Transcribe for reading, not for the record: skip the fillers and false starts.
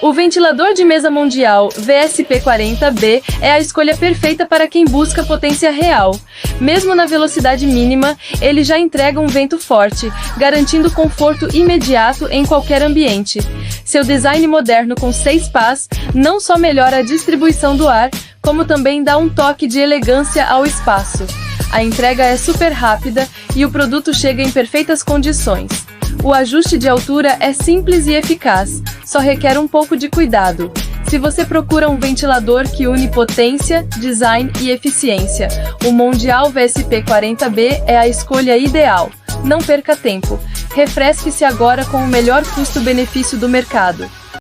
O ventilador de mesa mundial VSP-40B é a escolha perfeita para quem busca potência real. Mesmo na velocidade mínima, ele já entrega um vento forte, garantindo conforto imediato em qualquer ambiente. Seu design moderno com 6 pás não só melhora a distribuição do ar, como também dá um toque de elegância ao espaço. A entrega é super rápida e o produto chega em perfeitas condições. O ajuste de altura é simples e eficaz, só requer um pouco de cuidado. Se você procura um ventilador que une potência, design e eficiência, o Mondial VSP-40B é a escolha ideal. Não perca tempo. Refresque-se agora com o melhor custo-benefício do mercado.